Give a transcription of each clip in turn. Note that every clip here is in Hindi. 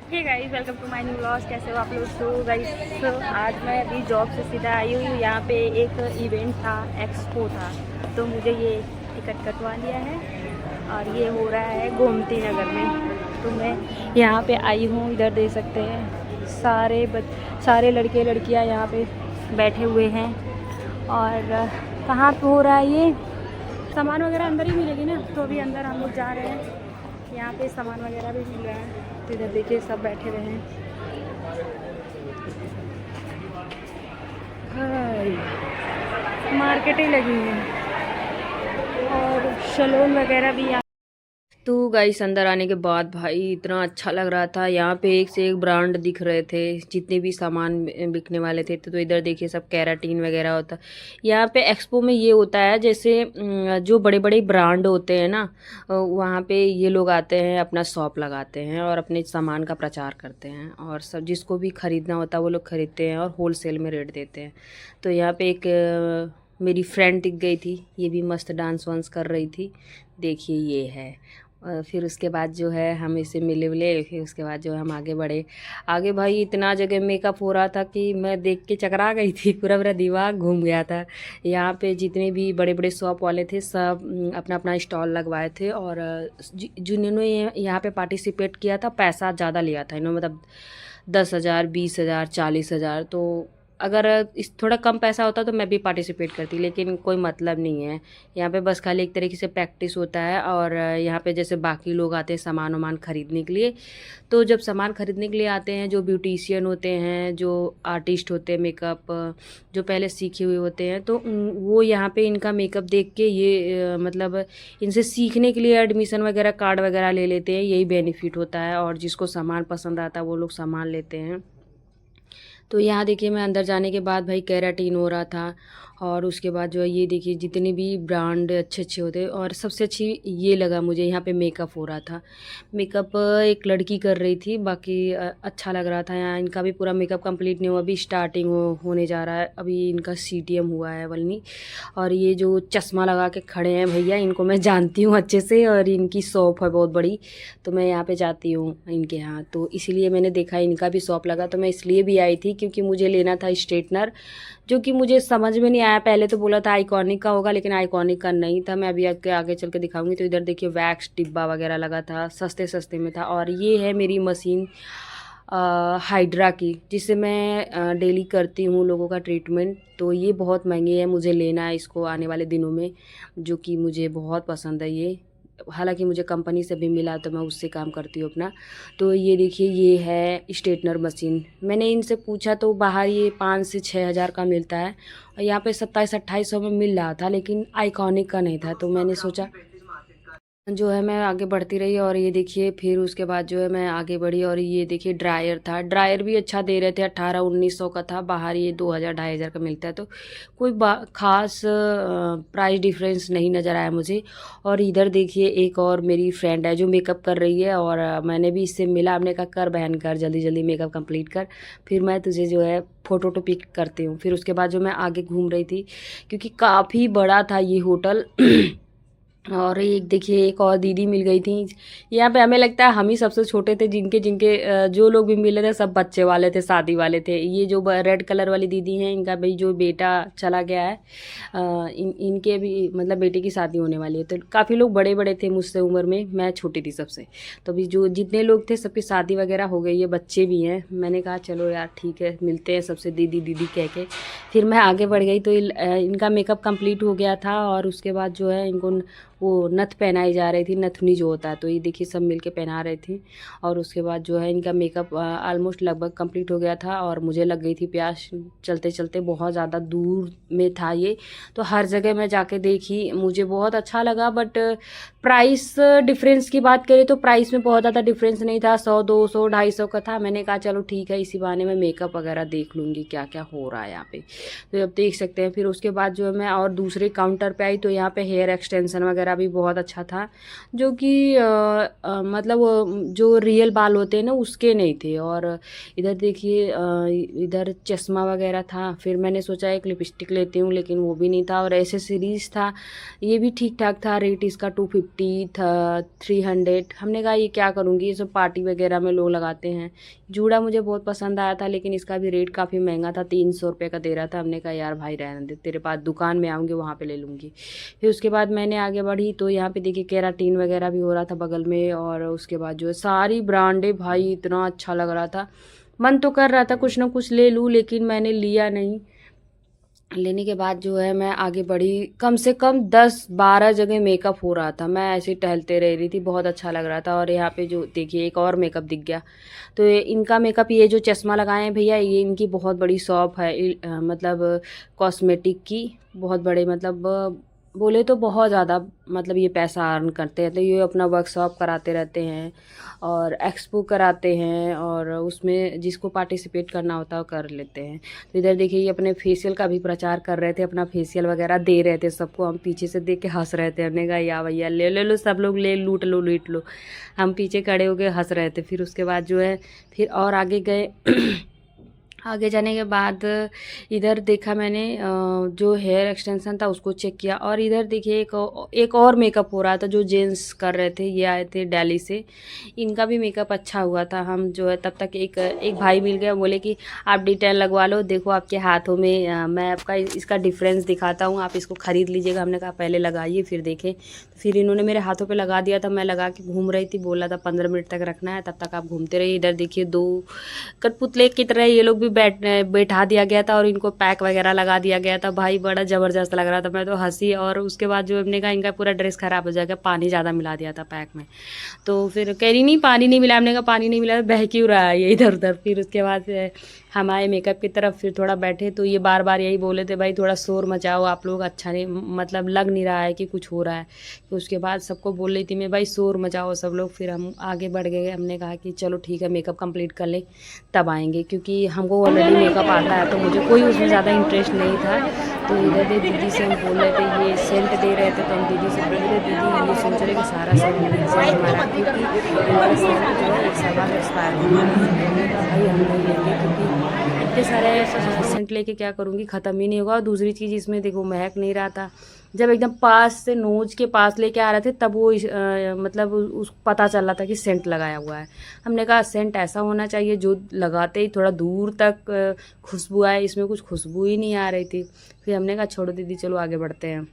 Hey guys, welcome to my new vlog. कैसे हो आप लोग? तो गाइस, आज मैं अभी जॉब से सीधा आई हूँ। यहाँ पे एक इवेंट था, एक्सपो था, तो मुझे ये टिकट कटवा लिया है और ये हो रहा है गोमती नगर में। तो मैं यहाँ पे आई हूँ। इधर देख सकते हैं सारे लड़के लड़कियाँ यहाँ पे बैठे हुए हैं। और कहाँ पे हो रहा है ये? सामान वगैरह अंदर ही मिलेगी ना, तो अभी अंदर हम लोग जा रहे हैं। यहाँ पे सामान वगैरह भी मिल रहा है। तो इधर देखिए सब बैठे हुए हैं। मार्केटें लगी हैं और सैलून वगैरह भी। तो गाइस, अंदर आने के बाद भाई इतना अच्छा लग रहा था। यहाँ पे एक से एक ब्रांड दिख रहे थे, जितने भी सामान बिकने वाले थे। तो इधर देखिए सब केराटिन वगैरह होता। यहाँ पे एक्सपो में ये होता है, जैसे जो बड़े बड़े ब्रांड होते हैं ना, वहाँ पे ये लोग आते हैं, अपना शॉप लगाते हैं और अपने सामान का प्रचार करते हैं। और सब जिसको भी ख़रीदना होता है वो लोग ख़रीदते हैं और होलसेल में रेट देते हैं। तो यहाँ पे एक मेरी फ्रेंड दिख गई थी, ये भी मस्त डांस वांस कर रही थी। देखिए ये है। फिर उसके बाद जो है हम इसे मिले विले। फिर उसके बाद जो है हम आगे बढ़े। आगे भाई इतना जगह मेकअप हो रहा था कि मैं देख के चकरा गई थी। पूरा मेरा दिमाग घूम गया था। यहाँ पे जितने भी बड़े बड़े शॉप वाले थे, सब अपना अपना स्टॉल लगवाए थे। और जिन्होंने यहाँ पे पार्टिसिपेट किया था, पैसा ज़्यादा लिया था इन्होंने, मतलब 10,000, 20,000, 40,000। तो अगर इस थोड़ा कम पैसा होता तो मैं भी पार्टिसिपेट करती, लेकिन कोई मतलब नहीं है। यहाँ पे बस खाली एक तरीके से प्रैक्टिस होता है। और यहाँ पे जैसे बाकी लोग आते हैं सामान वामान ख़रीदने के लिए, तो जब सामान ख़रीदने के लिए आते हैं, जो ब्यूटिशियन होते हैं, जो आर्टिस्ट होते हैं मेकअप, जो पहले सीखे हुए होते हैं, तो वो यहाँ पे इनका मेकअप देख के ये मतलब इनसे सीखने के लिए एडमिशन वगैरह कार्ड वगैरह ले लेते हैं। यही बेनिफिट होता है। और जिसको सामान पसंद आता है वो लोग सामान लेते हैं। तो यहाँ देखिए मैं अंदर जाने के बाद भाई केराटिन हो रहा था। और उसके बाद जो है ये देखिए जितने भी ब्रांड अच्छे अच्छे होते हैं। और सबसे अच्छी ये लगा मुझे, यहाँ पे मेकअप हो रहा था। मेकअप एक लड़की कर रही थी। बाकी अच्छा लग रहा था। यहाँ इनका भी पूरा मेकअप कंप्लीट नहीं हुआ, अभी स्टार्टिंग होने जा रहा है। अभी इनका CTM हुआ है वल्नी। और ये जो चश्मा लगा के खड़े हैं भैया, इनको मैं जानती हूँ अच्छे से। और इनकी शॉप है बहुत बड़ी, तो मैं यहाँ पे जाती हूँ इनके यहाँ। तो इसीलिए मैंने देखा इनका भी शॉप लगा, तो मैं इसलिए भी आई थी क्योंकि मुझे लेना था स्ट्रेटनर, जो कि मुझे समझ में नहीं आया। पहले तो बोला था आइकॉनिक का होगा, लेकिन आइकॉनिक का नहीं था। मैं अभी आगे आगे चल के दिखाऊंगी। तो इधर देखिए वैक्स डिब्बा वगैरह लगा था, सस्ते सस्ते में था। और ये है मेरी मशीन हाइड्रा की, जिससे मैं डेली करती हूँ लोगों का ट्रीटमेंट। तो ये बहुत महंगी है, मुझे लेना है इसको आने वाले दिनों में, जो कि मुझे बहुत पसंद है ये। हालांकि मुझे कंपनी से भी मिला, तो मैं उससे काम करती हूँ अपना। तो ये देखिए ये है स्ट्रेटनर मशीन। मैंने इनसे पूछा तो बाहर ये 5 से 6 हज़ार का मिलता है, और यहाँ पे 27-28 सौ में मिल रहा था, लेकिन आइकॉनिक का नहीं था। तो मैंने सोचा जो है मैं आगे बढ़ती रही। और ये देखिए फिर उसके बाद जो है मैं आगे बढ़ी। और ये देखिए ड्रायर था, ड्रायर भी अच्छा दे रहे थे। 18-19 सौ का था, बाहर ये 2,000-2,500 का मिलता है। तो कोई खास प्राइस डिफरेंस नहीं नज़र आया मुझे। और इधर देखिए एक और मेरी फ्रेंड है जो मेकअप कर रही है। और मैंने भी इससे मिला, हमने कहा कर बहन कर, जल्दी जल्दी मेकअप कंप्लीट कर, फिर मैं तुझे जो है फ़ोटो तो पिक करती हूँ। फिर उसके बाद जो मैं आगे घूम रही थी, क्योंकि काफ़ी बड़ा था ये होटल। और एक देखिए एक और दीदी मिल गई थी। यहाँ पे हमें लगता है हम ही सबसे छोटे थे, जिनके जिनके जो लोग भी मिले थे सब बच्चे वाले थे, शादी वाले थे। ये जो रेड कलर वाली दीदी हैं, इनका भाई जो बेटा चला गया है, इनके भी मतलब बेटे की शादी होने वाली है। तो काफ़ी लोग बड़े बड़े थे मुझसे उम्र में, मैं छोटी थी सबसे। तो अभी जो जितने लोग थे सबकी शादी वगैरह हो गई है, बच्चे भी हैं। मैंने कहा चलो यार ठीक है, मिलते हैं सबसे दीदी दीदी कह के। फिर मैं आगे बढ़ गई। तो इनका मेकअप कंप्लीट हो गया था। और उसके बाद जो है इनको वो नथ पहनाई जा रही थी, नथनी जो होता है। तो ये देखिए सब मिलके पहना रहे थे। और उसके बाद जो है इनका मेकअप ऑलमोस्ट लगभग कंप्लीट हो गया था। और मुझे लग गई थी प्यास चलते चलते, बहुत ज़्यादा दूर में था ये। तो हर जगह मैं जाके देखी, मुझे बहुत अच्छा लगा। बट प्राइस डिफरेंस की बात करें तो प्राइस में बहुत ज़्यादा डिफरेंस नहीं था, 100, 200, 250 का था। मैंने कहा चलो ठीक है, इसी बहाने मैं मेकअप वगैरह देख लूँगी क्या क्या हो रहा है यहाँ पे। तो अब देख सकते हैं। फिर उसके बाद जो है मैं और दूसरे काउंटर पे आई, तो यहाँ पे हेयर एक्सटेंशन वगैरह वगैरह भी बहुत अच्छा था, जो कि मतलब जो रियल बाल होते हैं ना उसके नहीं थे। और इधर देखिए इधर चश्मा वगैरह था। फिर मैंने सोचा एक लिपस्टिक लेती हूँ, लेकिन वो भी नहीं था। और एसेसरीज था, ये भी ठीक ठाक था। रेट इसका 250 था, 300। हमने कहा ये क्या करूँगी, ये सब पार्टी वगैरह में लोग लगाते हैं। जूड़ा मुझे बहुत पसंद आया था, लेकिन इसका भी रेट काफ़ी महंगा था, 300 रुपये का दे रहा था। हमने कहा यार भाई रहने दे, तेरे पास दुकान में आऊँगी वहाँ पे ले लूँगी। फिर उसके बाद मैंने आगे बढ़ी तो यहाँ पे देखिए केराटिन वगैरह भी हो रहा था बगल में। और उसके बाद जो है सारी ब्रांडें, भाई इतना अच्छा लग रहा था, मन तो कर रहा था कुछ ना कुछ ले लूँ, लेकिन मैंने लिया नहीं। लेने के बाद जो है मैं आगे बढ़ी, कम से कम 10-12 जगह मेकअप हो रहा था। मैं ऐसे ही टहलते रह रही थी, बहुत अच्छा लग रहा था। और यहाँ पे जो देखिए एक और मेकअप दिख गया, तो इनका मेकअप, ये जो चश्मा लगाए हैं भैया, ये इनकी बहुत बड़ी शॉप है, मतलब कॉस्मेटिक की। बहुत बड़े मतलब बोले तो बहुत ज़्यादा मतलब ये पैसा अर्न करते हैं। तो ये अपना वर्कशॉप कराते रहते हैं और एक्सपो कराते हैं, और उसमें जिसको पार्टिसिपेट करना होता है वो कर लेते हैं। तो इधर देखिए ये अपने फेशियल का भी प्रचार कर रहे थे, अपना फेशियल वगैरह दे रहे थे सबको। हम पीछे से देख के हंस रहे थे। हमने कहा या भैया ले ले लो, सब लोग ले, लूट लो लूट लो। हम पीछे खड़े होके हंस रहे थे। फिर उसके बाद जो है फिर और आगे गए। आगे जाने के बाद इधर देखा मैंने जो हेयर एक्सटेंशन था उसको चेक किया। और इधर देखिए एक और मेकअप हो रहा था जो जेंट्स कर रहे थे। ये आए थे दिल्ली से, इनका भी मेकअप अच्छा हुआ था। हम जो है तब तक एक भाई मिल गया, बोले कि आप डिटेल लगवा लो, देखो आपके हाथों में मैं आपका इसका डिफरेंस दिखाता हूँ, आप इसको ख़रीद लीजिएगा। हमने कहा पहले लगाइए फिर देखें। फिर इन्होंने मेरे हाथों पे लगा दिया था, मैं लगा के घूम रही थी। बोला था 15 मिनट तक रखना है, तब तक आप घूमते रहिए। इधर देखिए 2 कठपुतले की तरह ये लोग भी बैठा दिया गया था और इनको पैक वगैरह लगा दिया गया था। भाई बड़ा ज़बरदस्त लग रहा था, मैं तो हंसी। और उसके बाद जो हमने कहा इनका पूरा ड्रेस ख़राब हो जाएगा, पानी ज़्यादा मिला दिया था पैक में। तो फिर कह रही नहीं पानी नहीं मिला। हमने कहा पानी नहीं मिला, बह क्यों रहा है ये इधर उधर। फिर उसके बाद हम आए मेकअप की तरफ, फिर थोड़ा बैठे तो ये बार बार यही बोले थे भाई थोड़ा शोर मचाओ आप लोग, अच्छा नहीं मतलब लग नहीं रहा है कि कुछ हो रहा है। तो उसके बाद सबको बोल रही थी मैं भाई शोर मचाओ सब लोग। फिर हम आगे बढ़ गए, हमने कहा कि चलो ठीक है मेकअप कंप्लीट कर ले तब आएंगे, क्योंकि हमको ऑलरेडी मेकअप आता है तो मुझे कोई उसमें ज़्यादा इंटरेस्ट नहीं था। तो इधर दे दीदी से हम बोल रहे थे, ये सेंट दे रहे थे, तो हम दीदी से बोल रहे दीदी ये सोच रहे कि सारा सेंट हमारा, क्योंकि हमारा सेंट जो है 1 साल बाद एक्सपायर होने वाला है। भाई हम नहीं लेंगे, क्योंकि इतने सारे सेंट लेके क्या करूँगी, ख़त्म ही नहीं होगा। और दूसरी चीज़ इसमें देखो महक नहीं रहा था। जब एकदम पास से नोज के पास लेके आ रहे थे तब वो मतलब उस पता चल रहा था कि सेंट लगाया हुआ है। हमने कहा सेंट ऐसा होना चाहिए जो लगाते ही थोड़ा दूर तक खुशबू आए, इसमें कुछ खुशबू ही नहीं आ रही थी। फिर हमने कहा छोड़ो दीदी चलो आगे बढ़ते हैं।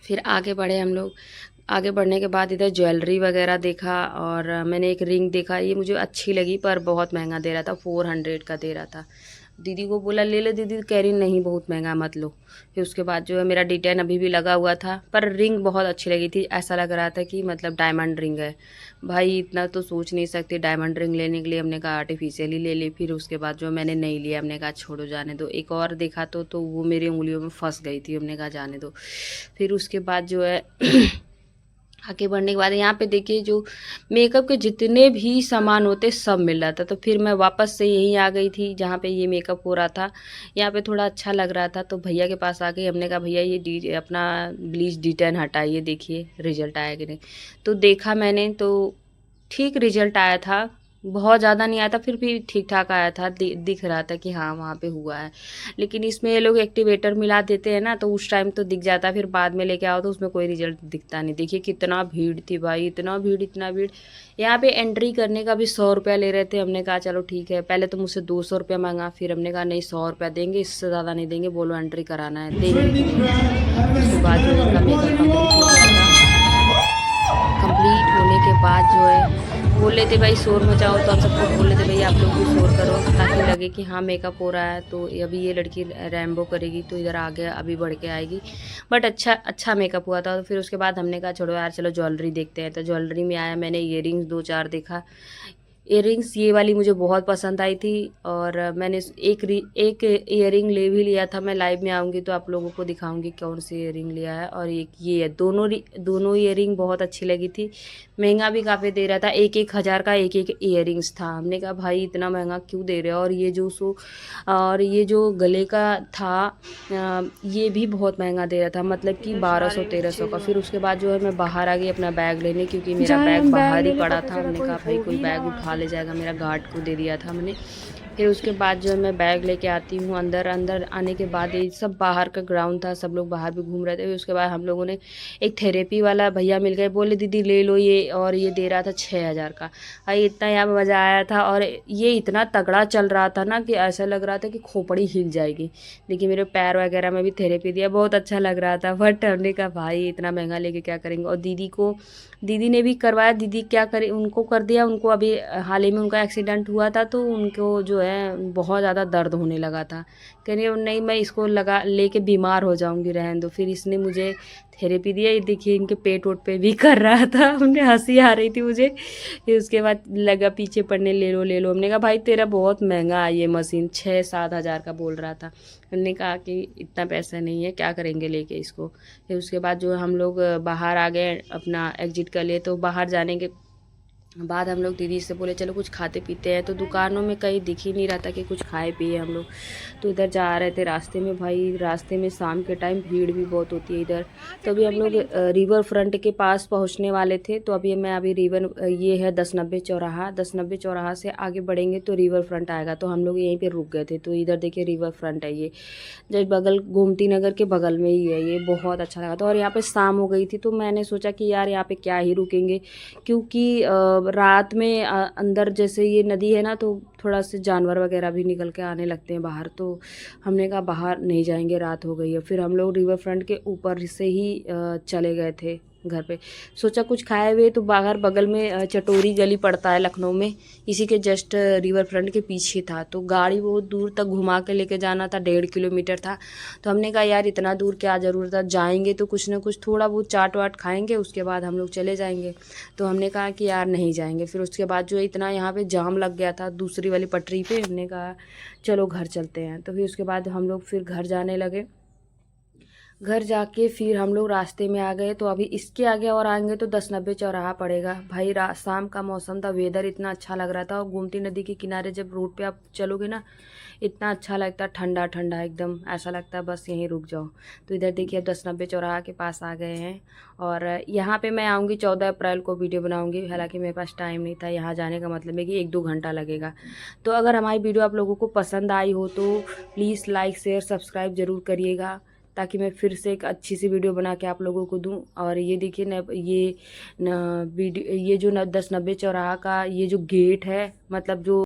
फिर आगे बढ़े हम लोग। आगे बढ़ने के बाद इधर ज्वेलरी वगैरह देखा, और मैंने एक रिंग देखा, ये मुझे अच्छी लगी पर बहुत महंगा दे रहा था, 400 का दे रहा था। दीदी को बोला ले लो, दीदी कह रही नहीं बहुत महंगा मत लो। फिर उसके बाद जो है मेरा डिटेन अभी भी लगा हुआ था, पर रिंग बहुत अच्छी लगी थी, ऐसा लग रहा था कि मतलब डायमंड रिंग है। भाई इतना तो सोच नहीं सकती डायमंड रिंग लेने के लिए, हमने कहा आर्टिफिशियल ही ले ली। फिर उसके बाद जो मैंने नहीं लिया, हमने कहा छोड़ो जाने दो। एक और देखा तो वो मेरी उंगलियों में फंस गई थी, हमने कहा जाने दो। फिर उसके बाद जो है आगे बढ़ने के बाद यहाँ पे देखिए जो मेकअप के जितने भी सामान होते सब मिल रहा था। तो फिर मैं वापस से यहीं आ गई थी जहाँ पे ये मेकअप हो रहा था। यहाँ पे थोड़ा अच्छा लग रहा था तो भैया के पास आ गई। हमने कहा भैया ये अपना ब्लीच डिटेन हटाइए, देखिए रिजल्ट आया कि नहीं। तो देखा मैंने तो ठीक रिजल्ट आया था, बहुत ज़्यादा नहीं आया था, फिर भी ठीक ठाक आया था। दिख रहा था कि हाँ वहाँ पे हुआ है। लेकिन इसमें ये लोग एक्टिवेटर मिला देते हैं ना, तो उस टाइम तो दिख जाता है, फिर बाद में लेके आओ तो उसमें कोई रिजल्ट दिखता नहीं। देखिए कितना भीड़ थी भाई, इतना भीड़ इतना भीड़। यहाँ पे एंट्री करने का भी 100 रुपया ले रहे थे। हमने कहा चलो ठीक है, पहले तो मुझसे 200 रुपया मांगा, फिर हमने कहा नहीं 100 रुपया देंगे, इससे ज़्यादा नहीं देंगे, बोलो एंट्री कराना है देंगे कि नहीं। उसके बाद जो इनका मेकअप कंप्लीट हो गया था। कंप्लीट होने के बाद जो है बोल लेते भाई शोर मचाओ, तो हम सबको बोल लेते भाई आप लोग भी शोर करो ताकि लगे कि हाँ मेकअप हो रहा है। तो अभी ये लड़की रैम्बो करेगी तो इधर आगे अभी बढ़ के आएगी, बट अच्छा मेकअप हुआ था। तो फिर उसके बाद हमने कहा छोड़ो यार चलो ज्वेलरी देखते हैं। तो ज्वेलरी में आया, मैंने ईयरिंग्स 2-4 देखा। इयररिंग्स ये वाली मुझे बहुत पसंद आई थी और मैंने एक इयररिंग ले भी लिया था। मैं लाइव में आऊँगी तो आप लोगों को दिखाऊंगी कौन सी इयररिंग लिया है। और एक ये है, दोनों इयररिंग बहुत अच्छी लगी थी। महंगा भी काफ़ी दे रहा था, 1,000 का एक इयररिंग्स था। हमने कहा भाई इतना महंगा क्यों दे रहे हो। और ये जो गले का था ये भी बहुत महंगा दे रहा था, मतलब कि 1200-1300 का। फिर उसके बाद जो है मैं बाहर आ गई अपना बैग लेने, क्योंकि मेरा बैग बाहर ही पड़ा था। हमने कहा भाई कोई बैग उठा ले जाएगा, मेरा गार्ड को दे दिया था हमने। फिर उसके बाद जो है मैं बैग लेके आती हूँ अंदर आने के बाद ये सब बाहर का ग्राउंड था, सब लोग बाहर भी घूम रहे थे। फिर उसके बाद हम लोगों ने एक थेरेपी वाला भैया मिल गए, बोले दीदी ले लो ये, और ये दे रहा था 6,000 का। भाई इतना यहाँ पे मज़ा आया था और ये इतना तगड़ा चल रहा था ना कि ऐसा लग रहा था कि खोपड़ी हिल जाएगी। देखिए मेरे पैर वगैरह में भी थेरेपी दिया, बहुत अच्छा लग रहा था। बट हमने कहा भाई इतना महंगा लेके क्या करेंगे। और दीदी ने भी करवाया, दीदी क्या करे, उनको कर दिया। उनको अभी हाल ही में उनका एक्सीडेंट हुआ था तो उनको जो है बहुत ज़्यादा दर्द होने लगा था। कह रही नहीं मैं इसको लगा लेके बीमार हो जाऊंगी, रहने दो। फिर इसने मुझे थेरेपी दिया। ये देखिए इनके पेट वोट पे भी कर रहा था, हमने हंसी आ रही थी मुझे। फिर उसके बाद लगा पीछे पड़ने, ले लो ले लो। हमने कहा भाई तेरा बहुत महंगा है ये मशीन, 6-7 हज़ार का बोल रहा था। हमने कहा कि इतना पैसा नहीं है, क्या करेंगे लेके इसको। फिर उसके बाद जो हम लोग बाहर आ गए, अपना एग्जिट कर लिए। तो बाहर जाने के बाद हम लोग दीदी से बोले चलो कुछ खाते पीते हैं। तो दुकानों में कहीं दिख ही नहीं रहा था कि कुछ खाए पिए हम लोग। तो इधर जा रहे थे रास्ते में, भाई रास्ते में शाम के टाइम भीड़ भी बहुत होती है इधर। तो अभी हम लोग रिवर फ्रंट के पास पहुंचने वाले थे। तो अभी ये है 1090 चौराहा। 1090 चौराहा से आगे बढ़ेंगे तो रिवर फ्रंट आएगा। तो हम लोग यहीं पर रुक गए थे। तो इधर देखिए रिवर फ्रंट है, ये जस्ट बगल गोमती नगर के बगल में ही है। ये बहुत अच्छा लगा था। और यहाँ पे शाम हो गई थी तो मैंने सोचा कि यार यहाँ पे क्या ही रुकेंगे, क्योंकि रात में अंदर जैसे ये नदी है ना, तो थोड़ा से जानवर वगैरह भी निकल के आने लगते हैं बाहर। तो हमने कहा बाहर नहीं जाएंगे, रात हो गई है। फिर हम लोग रिवर फ्रंट के ऊपर से ही चले गए थे घर पे। सोचा कुछ खाए हुए। तो बाहर बगल में चटोरी गली पड़ता है लखनऊ में, इसी के जस्ट रिवर फ्रंट के पीछे था। तो गाड़ी बहुत दूर तक घुमा के लेके जाना था, 1.5 किलोमीटर था। तो हमने कहा यार इतना दूर क्या ज़रूरत है, जाएंगे तो कुछ ना कुछ थोड़ा बहुत चाट वाट खाएंगे, उसके बाद हम लोग चले जाएंगे। तो हमने कहा कि यार नहीं जाएंगे। फिर उसके बाद जो इतना यहाँ पे जाम लग गया था दूसरी वाली पटरी पे, हमने कहा चलो घर चलते हैं। तो फिर उसके बाद हम लोग फिर घर जाने लगे। घर जाके फिर हम लोग रास्ते में आ गए। तो अभी इसके आगे और आएंगे तो 1090 चौराहा पड़ेगा। भाई शाम का मौसम था, वेदर इतना अच्छा लग रहा था। और गोमती नदी के किनारे जब रोड पे आप चलोगे ना, इतना अच्छा लगता है, ठंडा ठंडा एकदम, ऐसा लगता है बस यहीं रुक जाओ। तो इधर देखिए अब 1090 चौराहा के पास आ गए हैं। और यहाँ पे मैं आऊँगी 14 अप्रैल को वीडियो बनाऊँगी। हालांकि मेरे पास टाइम नहीं था, यहाँ जाने का मतलब है कि 1-2 घंटा लगेगा। तो अगर हमारी वीडियो आप लोगों को पसंद आई हो तो प्लीज़ लाइक शेयर सब्सक्राइब ज़रूर करिएगा, ताकि मैं फिर से एक अच्छी सी वीडियो बना के आप लोगों को दूं। और ये देखिए ये जो 1090 चौराहा का ये जो गेट है, मतलब जो